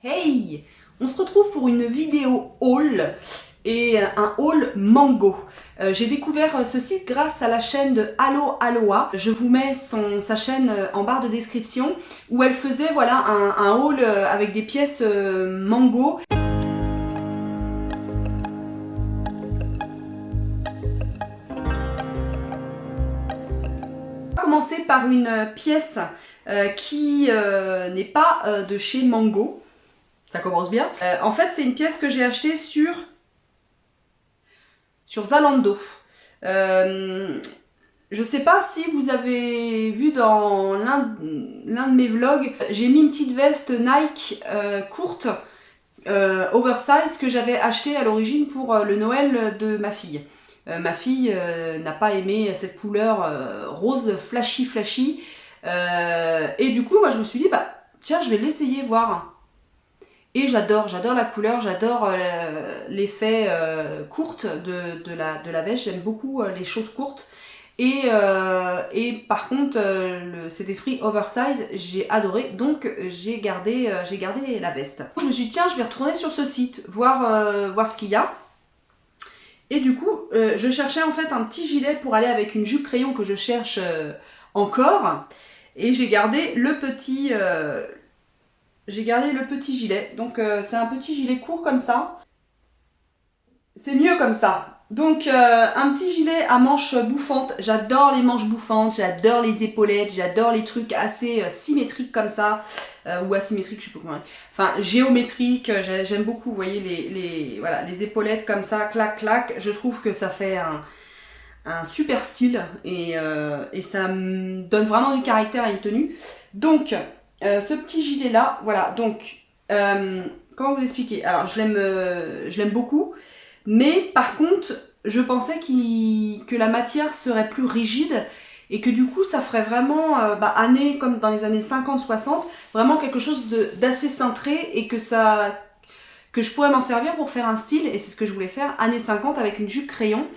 Hey! On se retrouve pour une vidéo haul et un haul mango. J'ai découvert ce site grâce à la chaîne de Allo Aloha. Je vous mets sa chaîne en barre de description où elle faisait voilà, un haul avec des pièces mango. On va commencer par une pièce qui n'est pas de chez Mango. Ça commence bien. En fait, c'est une pièce que j'ai achetée sur Zalando. Je sais pas si vous avez vu dans l'un de mes vlogs, j'ai mis une petite veste Nike courte, oversize, que j'avais achetée à l'origine pour le Noël de ma fille. Ma fille n'a pas aimé cette couleur rose flashy. Et du coup, moi je me suis dit, bah tiens, je vais l'essayer, voir. Et j'adore la couleur, j'adore l'effet courte de la veste, j'aime beaucoup les choses courtes. Et par contre, cet esprit oversize, j'ai adoré, donc j'ai gardé la veste. Je me suis dit, tiens, je vais retourner sur ce site, voir ce qu'il y a. Et du coup, je cherchais en fait un petit gilet pour aller avec une jupe crayon que je cherche encore. Et j'ai gardé le petit gilet. Donc c'est un petit gilet court comme ça. C'est mieux comme ça. Donc un petit gilet à manches bouffantes. J'adore les manches bouffantes, j'adore les épaulettes, j'adore les trucs assez symétriques comme ça. Ou asymétriques, je sais pas comment. Enfin, géométriques, j'aime beaucoup, vous voyez, voilà, les épaulettes comme ça, clac, clac. Je trouve que ça fait un super style et ça me donne vraiment du caractère à une tenue. Donc, ce petit gilet là, voilà, donc, comment vous expliquer? Alors, je l'aime beaucoup, mais par contre, je pensais que la matière serait plus rigide et que du coup, ça ferait vraiment, comme dans les années 50-60, vraiment quelque chose d'assez cintré et que je pourrais m'en servir pour faire un style, et c'est ce que je voulais faire, années 50 avec une jupe crayon.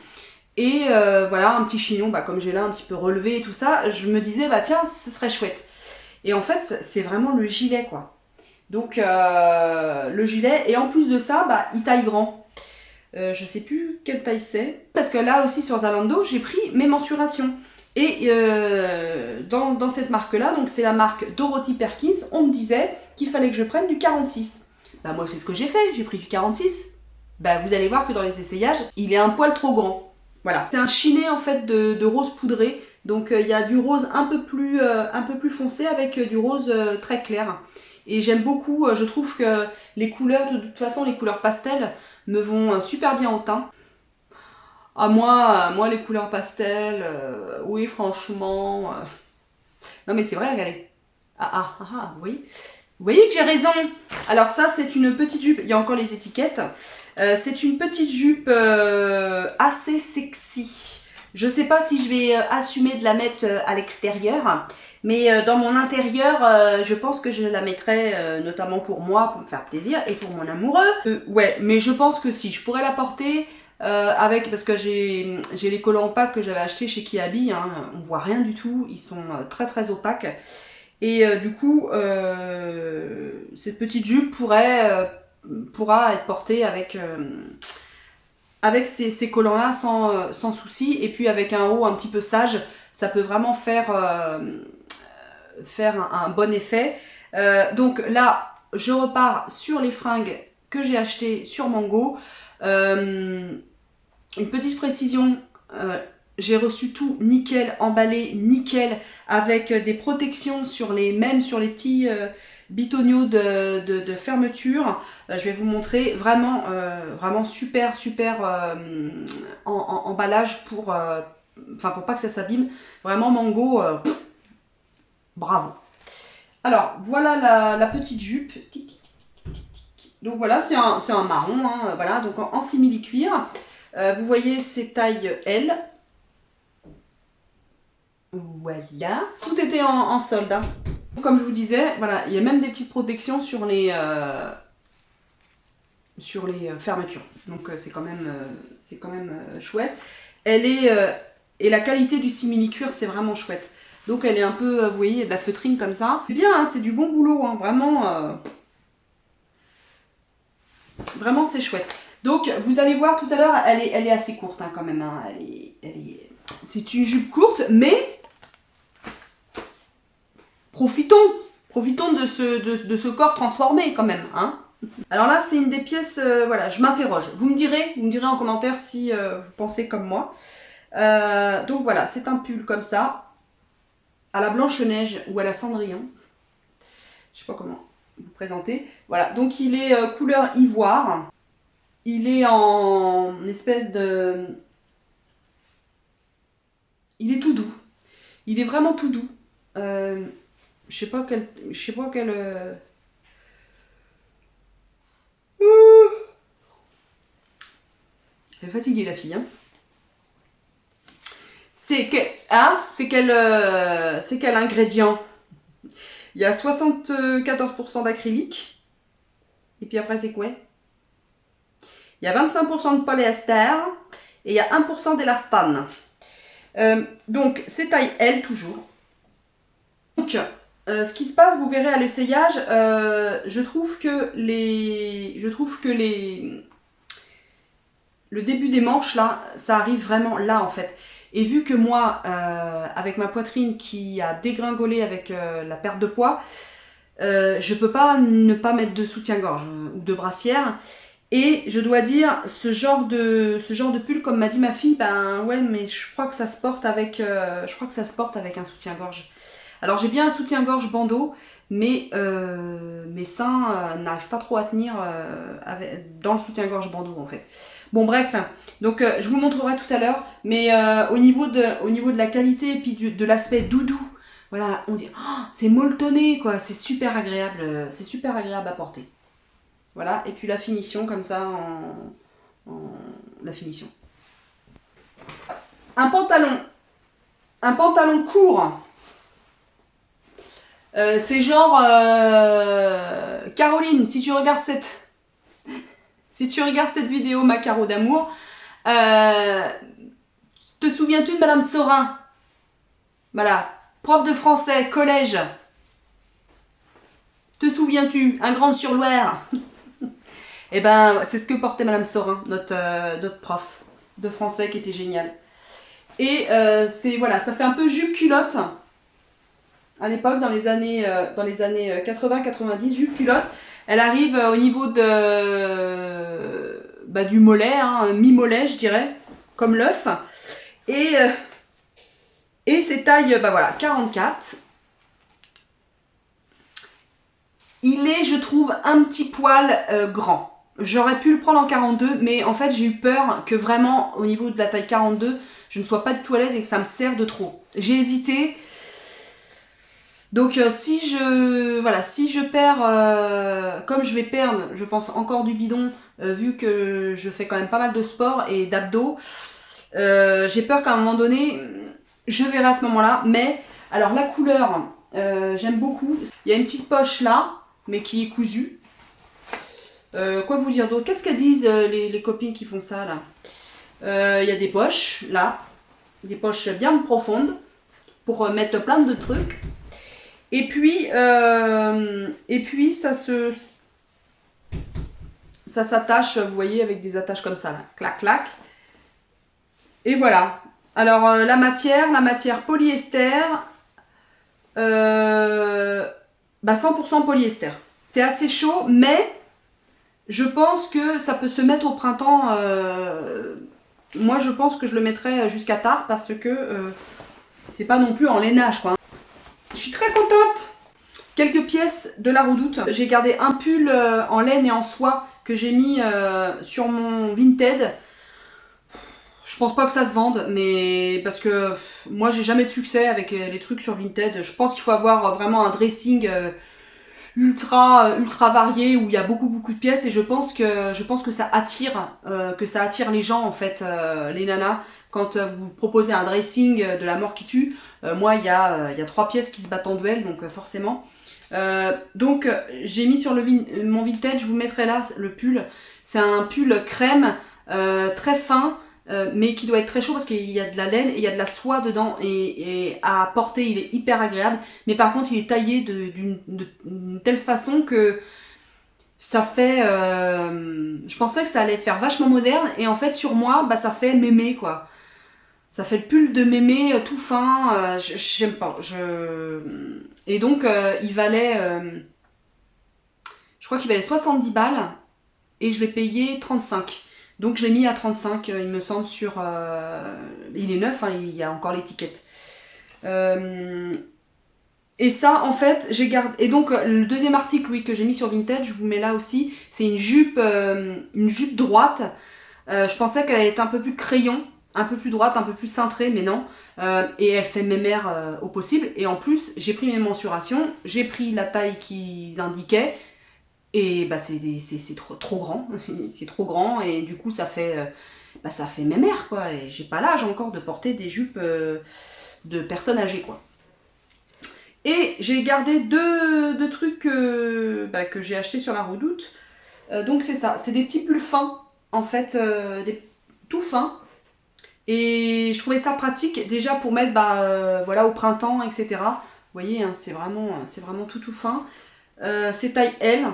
Et voilà, un petit chignon, comme j'ai là un petit peu relevé et tout ça, je me disais, tiens, ce serait chouette. Et en fait, c'est vraiment le gilet, quoi. Donc, le gilet, et en plus de ça, il taille grand. Je sais plus quelle taille c'est. Parce que là aussi, sur Zalando, j'ai pris mes mensurations. Et dans cette marque-là, donc c'est la marque Dorothy Perkins, on me disait qu'il fallait que je prenne du 46. Moi, c'est ce que j'ai fait, j'ai pris du 46. Vous allez voir que dans les essayages, il est un poil trop grand. Voilà, c'est un chiné en fait de rose poudré, donc il y a du rose un peu plus foncé avec du rose très clair. Et j'aime beaucoup, je trouve que les couleurs, de toute façon les couleurs pastel me vont super bien au teint. À moi les couleurs pastel, oui franchement... Non mais c'est vrai, regardez. Oui. Vous voyez que j'ai raison. Alors ça c'est une petite jupe, il y a encore les étiquettes. C'est une petite jupe assez sexy. Je sais pas si je vais assumer de la mettre à l'extérieur, mais dans mon intérieur, je pense que je la mettrai notamment pour moi, pour me faire plaisir, et pour mon amoureux. Ouais, mais je pense que si, je pourrais la porter parce que j'ai les collants opaques que j'avais achetés chez Kiabi, hein, on voit rien du tout, ils sont très opaques. Et du coup, cette petite jupe pourra être portée avec ces collants là sans souci, et puis avec un haut un petit peu sage, ça peut vraiment faire un bon effet. Donc là je repars sur les fringues que j'ai achetées sur Mango. Une petite précision, j'ai reçu tout nickel, emballé nickel, avec des protections même sur les petits bitonio de fermeture. Je vais vous montrer vraiment super emballage pour pas que ça s'abîme. Vraiment Mango, bravo. Alors voilà la petite jupe. Donc voilà, c'est un marron, hein, voilà, donc en simili-cuir. Vous voyez, c'est taille L. Voilà. Tout était en solde, hein. Comme je vous disais, voilà, il y a même des petites protections sur les fermetures. Donc c'est quand même chouette. Et la qualité du simili-cuir, c'est vraiment chouette. Donc elle est un peu, vous voyez, de la feutrine comme ça. C'est bien, hein, c'est du bon boulot, hein, vraiment. Vraiment, c'est chouette. Donc, vous allez voir tout à l'heure, elle est assez courte hein, quand même. Hein. C'est une jupe courte, mais profitons de ce corps transformé quand même. Hein. Alors là, c'est une des pièces, voilà, je m'interroge. Vous me direz en commentaire si vous pensez comme moi. Donc voilà, c'est un pull comme ça, à la Blanche-Neige ou à la Cendrillon. Je sais pas comment vous présenter. Voilà, donc il est couleur ivoire. Il est en espèce de... Il est tout doux. Il est vraiment tout doux. Je sais pas quel... Elle est fatiguée la fille. Hein. C'est quel ingrédient? Il y a 74% d'acrylique. Et puis après c'est quoi? Il y a 25% de polyester. Et il y a 1% d'élastane. Donc c'est taille L toujours. Donc ce qui se passe, vous verrez à l'essayage, je trouve que le début des manches là, ça arrive vraiment là en fait. Et vu que moi, avec ma poitrine qui a dégringolé avec la perte de poids, je peux pas ne pas mettre de soutien-gorge ou de brassière. Et je dois dire, ce genre de pull, comme m'a dit ma fille, ben ouais, mais je crois que ça se porte avec, un soutien-gorge. Alors j'ai bien un soutien-gorge bandeau, mais mes seins n'arrivent pas trop à tenir dans le soutien-gorge bandeau en fait. Bon bref, donc je vous montrerai tout à l'heure, mais au niveau de la qualité et puis de l'aspect doudou, voilà, on dit, oh, c'est molletonné quoi, c'est super agréable à porter. Voilà, et puis la finition comme ça la finition. Un pantalon court. C'est genre Caroline, si tu regardes cette vidéo, ma Caro d'amour, te souviens-tu de Madame Saurin? Voilà, prof de français, collège. Te souviens-tu? Un grand sur Loire. Eh ben, c'est ce que portait Madame Saurin, notre prof de français qui était génial. Et voilà, ça fait un peu jupe culotte. À l'époque, dans les années 80-90, jupe culotte. Elle arrive au niveau du mollet, hein, mi-mollet, je dirais, comme l'œuf. Et c'est taille, voilà, 44. Il est, je trouve, un petit poil grand. J'aurais pu le prendre en 42, mais en fait, j'ai eu peur que vraiment, au niveau de la taille 42, je ne sois pas du tout à l'aise et que ça me serve de trop. J'ai hésité. Donc, si je perds, comme je vais perdre, je pense encore du bidon, vu que je fais quand même pas mal de sport et d'abdos, j'ai peur qu'à un moment donné, je verrai à ce moment-là. Mais, alors, la couleur, j'aime beaucoup. Il y a une petite poche là, mais qui est cousue. Quoi vous dire d'autre? Qu'est-ce qu'elles disent les copines qui font ça là? Il y a des poches là, des poches bien profondes pour mettre plein de trucs. Et puis ça s'attache, vous voyez, avec des attaches comme ça là, clac clac. Et voilà. Alors la matière polyester, 100% polyester. C'est assez chaud, mais je pense que ça peut se mettre au printemps. Moi, je pense que je le mettrai jusqu'à tard parce que c'est pas non plus en lainage, quoi. Je suis très contente. Quelques pièces de la Redoute. J'ai gardé un pull en laine et en soie que j'ai mis sur mon Vinted. Je pense pas que ça se vende, mais parce que moi, j'ai jamais de succès avec les trucs sur Vinted. Je pense qu'il faut avoir vraiment un dressing ultra varié où il y a beaucoup de pièces et je pense que ça attire les gens en fait, les nanas, quand vous proposez un dressing de la mort qui tue. Moi il y a 3 pièces qui se battent en duel, donc forcément donc j'ai mis sur mon Vinted, je vous mettrai là le pull. C'est un pull crème très fin, mais qui doit être très chaud parce qu'il y a de la laine et il y a de la soie dedans et à porter il est hyper agréable, mais par contre il est taillé d'une telle façon que Ça fait... je pensais que ça allait faire vachement moderne, et en fait sur moi, bah ça fait mémé quoi. Ça fait le pull de mémé tout fin, j'aime pas. Et donc il valait... je crois qu'il valait 70 balles, et je l'ai payé 35. Donc je l'ai mis à 35, il me semble, sur... il est neuf, hein, il y a encore l'étiquette. Et ça, en fait, j'ai gardé... Et donc, le deuxième article, oui, que j'ai mis sur Vinted, je vous mets là aussi, c'est une jupe droite. Je pensais qu'elle allait être un peu plus crayon, un peu plus droite, un peu plus cintrée, mais non. Et elle fait mémère au possible. Et en plus, j'ai pris mes mensurations, j'ai pris la taille qu'ils indiquaient, et bah c'est trop grand. C'est trop grand, et du coup, ça fait mémère, quoi. Et j'ai pas l'âge encore de porter des jupes de personnes âgées, quoi. Et j'ai gardé deux trucs que j'ai acheté sur la Redoute. Donc c'est ça, c'est des petits pulls fins, en fait, tout fins. Et je trouvais ça pratique déjà pour mettre voilà, au printemps, etc. Vous voyez, hein, c'est vraiment tout fin. C'est taille L.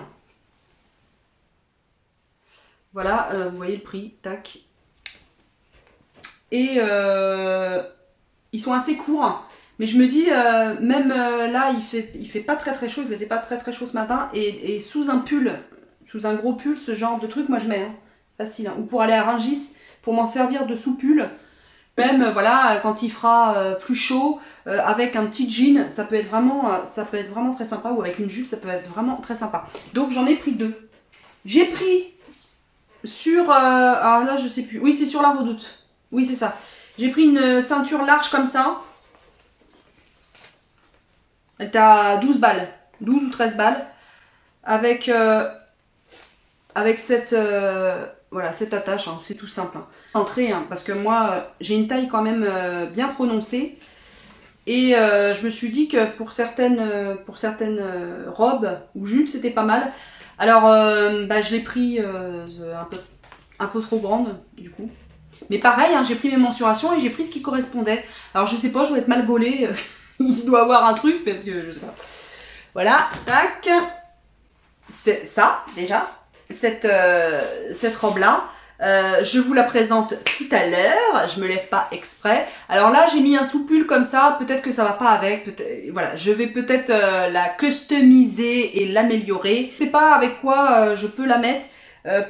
Voilà, vous voyez le prix, tac. Et ils sont assez courts. Mais je me dis, même là, il fait pas très chaud, il faisait pas très chaud ce matin, et sous un pull, sous un gros pull, ce genre de truc, moi je mets, hein, facile. Hein. Ou pour aller à Rungis, pour m'en servir de sous-pull, même voilà, quand il fera plus chaud, avec un petit jean, ça peut être vraiment très sympa, ou avec une jupe, ça peut être vraiment très sympa. Donc j'en ai pris deux. J'ai pris sur, alors là je sais plus, oui c'est sur la Redoute, oui c'est ça. J'ai pris une ceinture large comme ça. Elle est à 12 balles, 12 ou 13 balles, avec cette, voilà, cette attache, hein, c'est tout simple. Hein. Centré, hein, parce que moi, j'ai une taille quand même bien prononcée, et je me suis dit que pour certaines robes ou jupes, c'était pas mal. Alors, je l'ai pris un peu trop grande, du coup. Mais pareil, hein, j'ai pris mes mensurations et j'ai pris ce qui correspondait. Alors, je sais pas, je dois être mal gaulée. Il doit avoir un truc, parce que je sais pas. Voilà, tac. C'est ça, déjà. Cette robe-là. Je vous la présente tout à l'heure. Je me lève pas exprès. Alors là, j'ai mis un sous-pull comme ça. Peut-être que ça va pas avec. Voilà, je vais peut-être la customiser et l'améliorer. Je sais pas avec quoi je peux la mettre.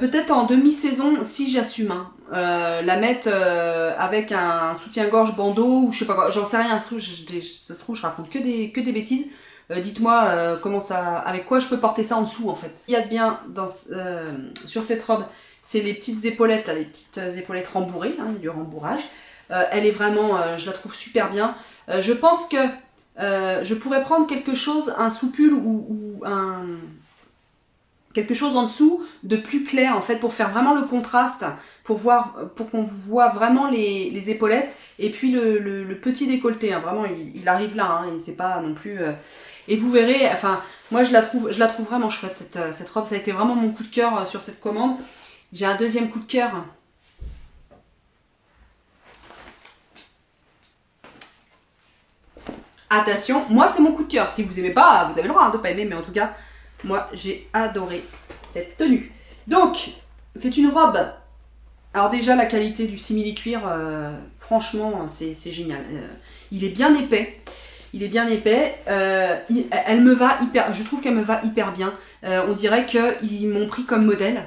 Peut-être en demi-saison si j'assume. Hein. La mettre avec un soutien-gorge bandeau ou je sais pas quoi, j'en sais rien, ça se trouve je raconte que des bêtises. Dites-moi avec quoi je peux porter ça en dessous en fait. Il y a de bien sur cette robe, c'est les petites épaulettes, là, les petites épaulettes rembourrées, hein, du rembourrage. Elle est vraiment, je la trouve super bien. Je pense que je pourrais prendre quelque chose, un sous-pull ou quelque chose en dessous de plus clair en fait pour faire vraiment le contraste, pour qu'on voit vraiment les épaulettes et puis le petit décolleté, hein, vraiment il arrive là, hein, et c'est pas non plus et vous verrez, enfin moi je la trouve vraiment chouette cette robe, ça a été vraiment mon coup de cœur sur cette commande. J'ai un deuxième coup de cœur. Attention, moi c'est mon coup de cœur, si vous aimez pas, vous avez le droit hein, de pas aimer, mais en tout cas moi, j'ai adoré cette tenue. Donc, c'est une robe. Alors déjà, la qualité du simili-cuir, franchement, c'est génial. Il est bien épais. Elle me va hyper... Je trouve qu'elle me va hyper bien. On dirait qu'ils m'ont pris comme modèle.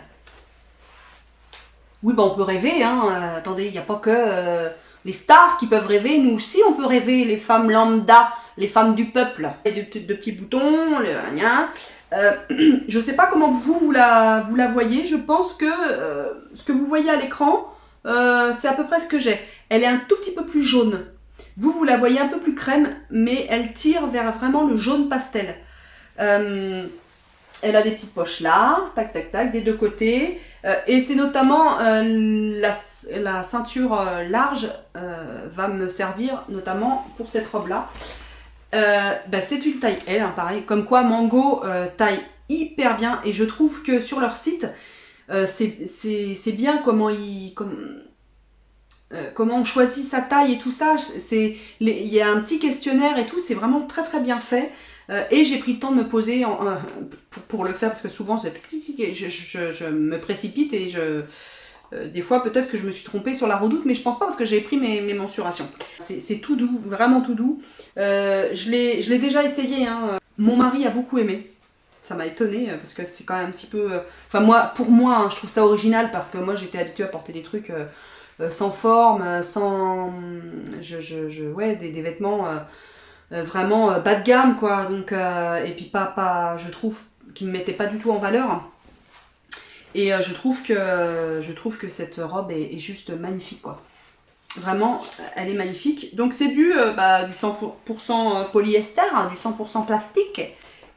Oui, on peut rêver. Hein. Attendez, il n'y a pas que les stars qui peuvent rêver. Nous aussi, on peut rêver. Les femmes lambda, les femmes du peuple. Et de petits boutons, je sais pas comment vous la voyez, je pense que ce que vous voyez à l'écran, c'est à peu près ce que j'ai. Elle est un tout petit peu plus jaune. Vous la voyez un peu plus crème, mais elle tire vers vraiment le jaune pastel. Elle a des petites poches là, tac tac tac, des deux côtés. Et c'est notamment la ceinture large va me servir notamment pour cette robe là. C'est une taille L, hein, pareil, comme quoi Mango taille hyper bien, et je trouve que sur leur site c'est bien comment comment on choisit sa taille et tout ça. Il y a un petit questionnaire et tout, c'est vraiment très très bien fait. Et j'ai pris le temps de me poser pour le faire, parce que souvent je me précipite et des fois peut-être que je me suis trompée sur la redoute, mais je pense pas, parce que j'ai pris mes mensurations. C'est tout doux, vraiment tout doux. Je l'ai déjà essayé, hein. Mon mari a beaucoup aimé. Ça m'a étonnée, parce que c'est quand même un petit peu... Enfin pour moi, hein, je trouve ça original, parce que moi j'étais habituée à porter des trucs sans forme, sans... ouais, des vêtements vraiment bas de gamme, quoi. Donc, et puis je trouve qu'ils me mettaient pas du tout en valeur. Et je trouve que cette robe est juste magnifique, quoi. Vraiment, elle est magnifique. Donc c'est du 100% polyester, hein, du 100% plastique.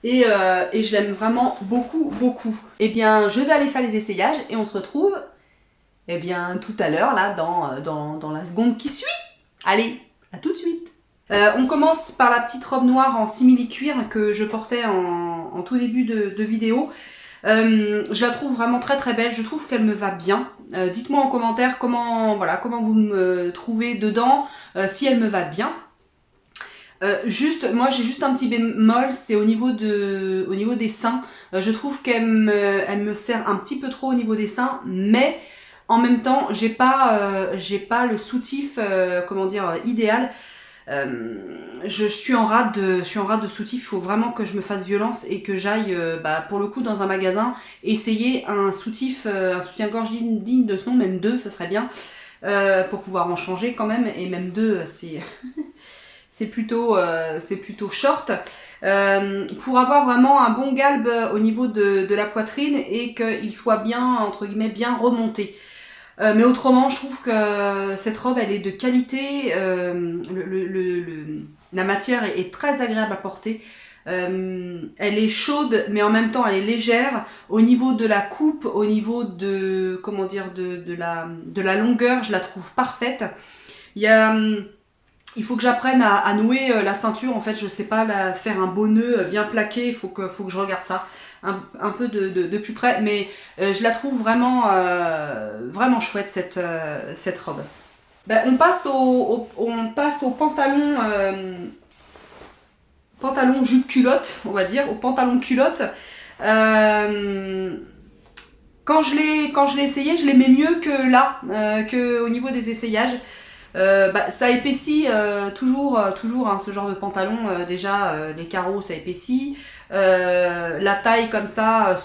Et je l'aime vraiment beaucoup, beaucoup. Eh bien, je vais aller faire les essayages et on se retrouve tout à l'heure, là, dans la seconde qui suit. Allez, à tout de suite. On commence par la petite robe noire en simili-cuir que je portais en tout début de vidéo. Je la trouve vraiment très très belle, je trouve qu'elle me va bien. Dites-moi en commentaire comment vous me trouvez dedans, si elle me va bien. Moi j'ai juste un petit bémol, c'est au niveau des seins. Je trouve qu'elle me sert un petit peu trop au niveau des seins, mais en même temps j'ai pas le soutif idéal. Je suis en rate de soutif. Il faut vraiment que je me fasse violence et que j'aille pour le coup dans un magasin essayer un soutien-gorge digne de ce nom, même deux, ça serait bien, pour pouvoir en changer quand même. Et même deux, c'est plutôt short, pour avoir vraiment un bon galbe au niveau de la poitrine et qu'il soit bien, entre guillemets, bien remonté. Mais autrement, je trouve que cette robe, elle est de qualité. La matière est très agréable à porter. Elle est chaude, mais en même temps, elle est légère. Au niveau de la coupe, au niveau de la longueur, je la trouve parfaite. Il faut que j'apprenne à nouer la ceinture. En fait, je sais pas faire un beau nœud bien plaqué. Il faut que je regarde ça un peu de plus près, mais je la trouve vraiment vraiment chouette, cette robe. On passe au pantalon jupe culotte, on va dire, au pantalon culotte. Quand je l'ai essayé, je l'aimais mieux que là, qu'au niveau des essayages. Ça épaissit toujours hein, ce genre de pantalon. Déjà les carreaux ça épaissit, la taille comme ça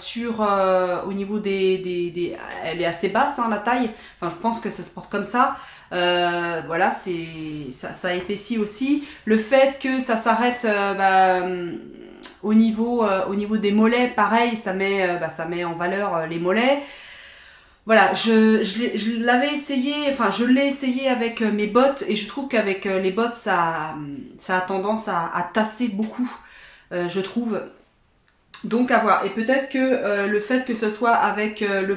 au niveau elle est assez basse, hein, la taille, enfin je pense que ça se porte comme ça. Voilà, ça épaissit aussi. Le fait que ça s'arrête au niveau des mollets, pareil, ça met en valeur les mollets. Voilà, je l'avais essayé, enfin je l'ai essayé avec mes bottes, et je trouve qu'avec les bottes ça a tendance à tasser beaucoup, je trouve. Donc à voir. Et peut-être que le fait que ce soit avec le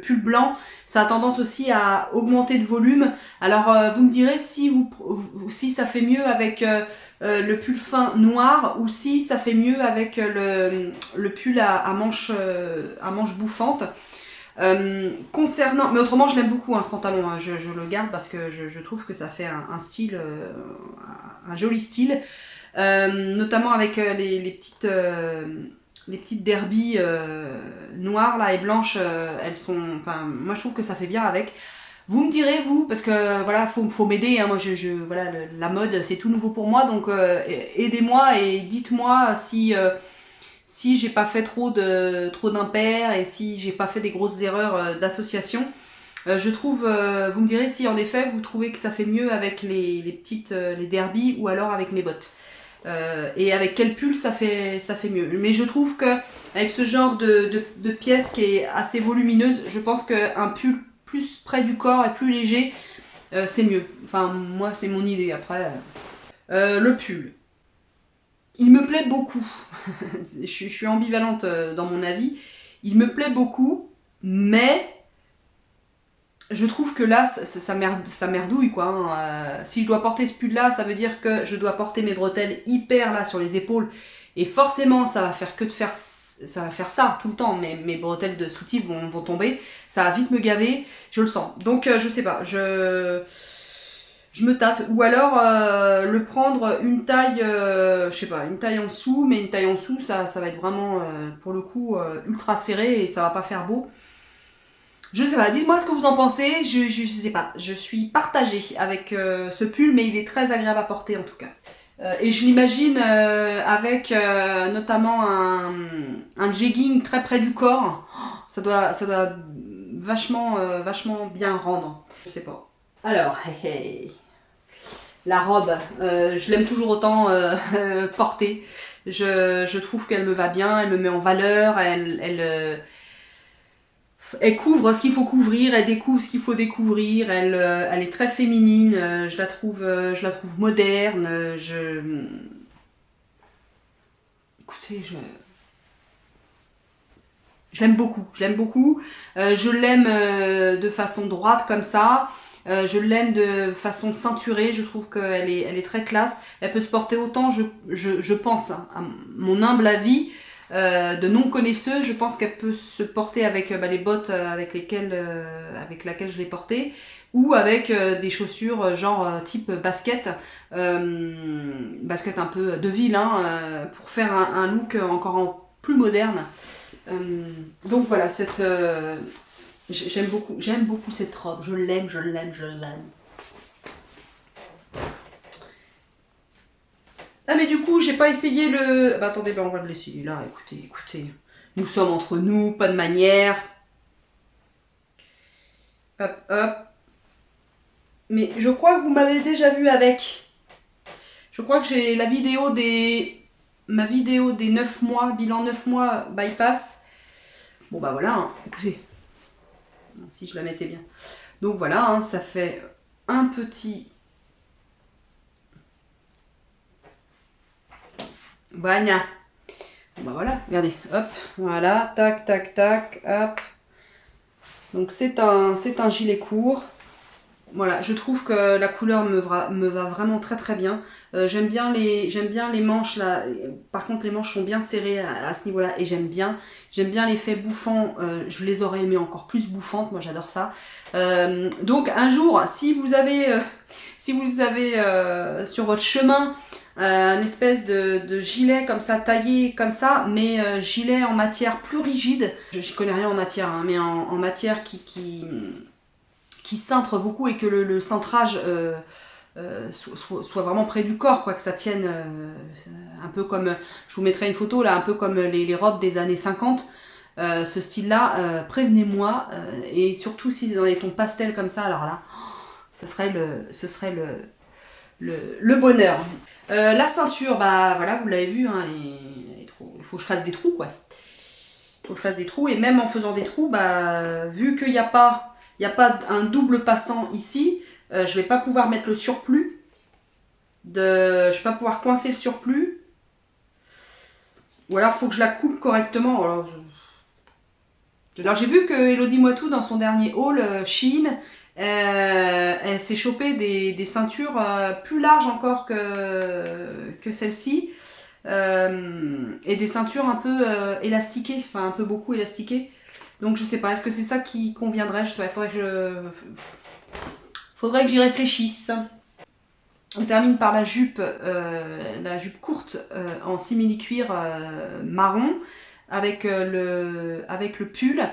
pull blanc, ça a tendance aussi à augmenter de volume. Alors vous me direz si ça fait mieux avec le pull fin noir, ou si ça fait mieux avec le pull à manche bouffante. Mais autrement je l'aime beaucoup, hein, ce pantalon, hein. Je le garde parce que je trouve que ça fait un style, un joli style, notamment avec les petites derbies noires là et blanches, moi je trouve que ça fait bien avec. Vous me direz, vous, parce que voilà, faut m'aider, hein. Moi voilà, la mode c'est tout nouveau pour moi, donc aidez-moi et dites-moi si j'ai pas fait trop d'impairs, et si j'ai pas fait des grosses erreurs d'association. Je trouve, vous me direz si en effet vous trouvez que ça fait mieux avec les derbies, ou alors avec mes bottes. Et avec quel pull ça fait mieux. Mais je trouve que avec ce genre de pièce qui est assez volumineuse, je pense qu'un pull plus près du corps et plus léger, c'est mieux. Enfin, moi c'est mon idée. Après, le pull, il me plaît beaucoup. Je suis ambivalente dans mon avis. Il me plaît beaucoup, mais je trouve que là, ça merdouille, quoi, hein. Si je dois porter ce pull là, ça veut dire que je dois porter mes bretelles hyper là sur les épaules. Et forcément, ça va faire ça tout le temps. Mes bretelles de soutif vont tomber. Ça va vite me gaver. Je le sens. Donc, je sais pas. Je me tâte. Ou alors, le prendre une taille, je sais pas, une taille en dessous. Mais une taille en dessous, ça va être vraiment, pour le coup, ultra serré et ça va pas faire beau. Je sais pas, dites-moi ce que vous en pensez, je sais pas, je suis partagée avec ce pull, mais il est très agréable à porter en tout cas. Et je l'imagine avec notamment un jegging très près du corps, ça doit vachement bien rendre, je sais pas. Alors, la robe, je l'aime toujours autant porter, je trouve qu'elle me va bien, elle me met en valeur, elle couvre ce qu'il faut couvrir, elle découvre ce qu'il faut découvrir, elle est très féminine, je la trouve moderne, écoutez, je l'aime beaucoup, je l'aime de façon droite comme ça, je l'aime de façon ceinturée, je trouve qu'elle est très classe, elle peut se porter autant, je pense, hein, à mon humble avis, de non connaisseuse, je pense qu'elle peut se porter avec les bottes avec laquelle je l'ai portée, ou avec des chaussures genre type basket, basket un peu de ville, hein, pour faire un look encore plus moderne. Donc voilà, j'aime beaucoup cette robe, je l'aime. Ah mais du coup j'ai pas essayé le... Bah attendez, on va le laisser là, écoutez. Nous sommes entre nous, pas de manière. Hop. Mais je crois que vous m'avez déjà vu avec. Je crois que j'ai ma vidéo des 9 mois, bilan 9 mois bypass. Bon bah voilà, hein. Écoutez. Si je la mettais bien. Donc voilà, hein, ça fait un petit... Voilà. Bah voilà, regardez, hop, voilà, tac, hop. Donc c'est un gilet court. Voilà, je trouve que la couleur me va vraiment très bien. J'aime bien les manches là. Par contre, les manches sont bien serrées à ce niveau-là et j'aime bien l'effet bouffant. Je les aurais aimé encore plus bouffantes. Moi, j'adore ça. Donc un jour, si vous avez sur votre chemin un espèce de gilet comme ça, taillé comme ça, mais gilet en matière plus rigide. Je connais rien en matière, hein, mais en matière qui cintre beaucoup et que le cintrage soit vraiment près du corps, quoi, que ça tienne un peu comme, je vous mettrai une photo là, un peu comme les robes des années 50, ce style-là, prévenez-moi, et surtout si c'est dans des tons pastels comme ça, alors là, ce serait le bonheur. La ceinture, bah voilà, vous l'avez vu, hein, il faut que je fasse des trous, quoi. Il faut que je fasse des trous, et même en faisant des trous, bah, vu qu'il n'y a pas un double passant ici, je vais pas pouvoir mettre le surplus, je vais pas pouvoir coincer le surplus, ou alors il faut que je la coupe correctement. Alors j'ai vu que Elodie Moitou dans son dernier haul Shein, elle s'est chopé des ceintures plus larges encore que celle-ci, et des ceintures un peu élastiquées, enfin un peu beaucoup élastiquées. Donc je sais pas, est-ce que c'est ça qui conviendrait? Je sais pas, faudrait que j'y réfléchisse. On termine par la jupe courte en simili-cuir marron avec le pull.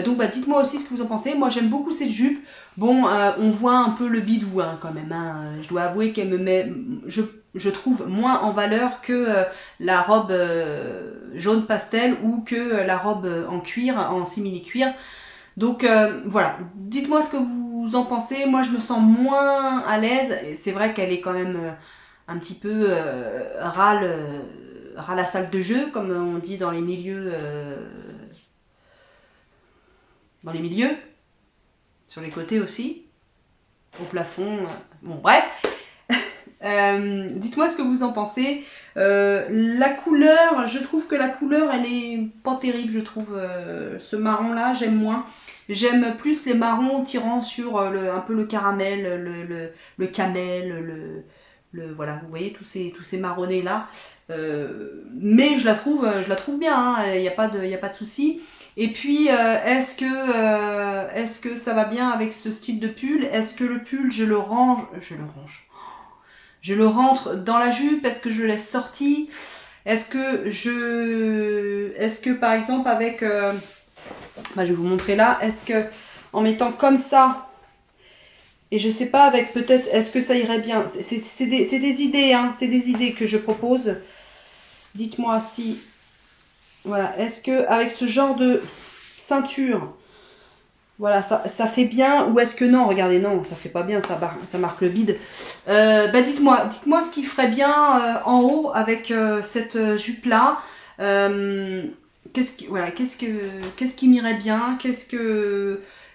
Donc bah, dites-moi aussi ce que vous en pensez. Moi j'aime beaucoup cette jupe. Bon, on voit un peu le bidou hein, quand même. Hein. Je dois avouer qu'elle me met, je trouve, moins en valeur que la robe jaune pastel ou que la robe en cuir, en simili-cuir. Donc voilà, dites-moi ce que vous en pensez. Moi je me sens moins à l'aise. C'est vrai qu'elle est quand même un petit peu râle à salle de jeu, comme on dit dans les milieux. Sur les côtés aussi, au plafond. Bon bref. Dites-moi ce que vous en pensez. La couleur, je trouve que la couleur elle est pas terrible, je trouve ce marron là, j'aime moins. J'aime plus les marrons tirant sur un peu le caramel, le camel, Voilà, vous voyez tous ces marronnés là. Mais je la trouve bien, il n'y a pas de souci. Et puis, est-ce que ça va bien avec ce style de pull? Est-ce que le pull, je le rentre dans la jupe? Est-ce que je le laisse sorti? Est-ce que par exemple avec, je vais vous montrer là, est-ce que en mettant comme ça, et je sais pas avec peut-être, est-ce que ça irait bien? C'est des idées, hein, c'est des idées que je propose. Dites-moi si, voilà, est-ce que avec ce genre de ceinture, voilà, ça fait bien, ou est-ce que non? Regardez, non, ça fait pas bien, ça marque le bide. Dites-moi ce qui ferait bien en haut avec cette jupe-là. Qu'est-ce qui m'irait bien?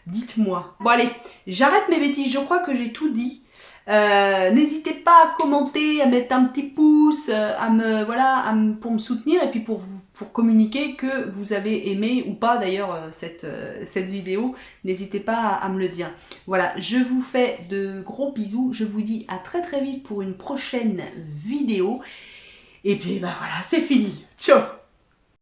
Dites-moi. Bon allez, j'arrête mes bêtises, je crois que j'ai tout dit. N'hésitez pas à commenter, à mettre un petit pouce, pour me soutenir et puis pour communiquer que vous avez aimé ou pas d'ailleurs cette vidéo. N'hésitez pas à me le dire. Voilà, je vous fais de gros bisous. Je vous dis à très très vite pour une prochaine vidéo. Et puis voilà, c'est fini. Ciao!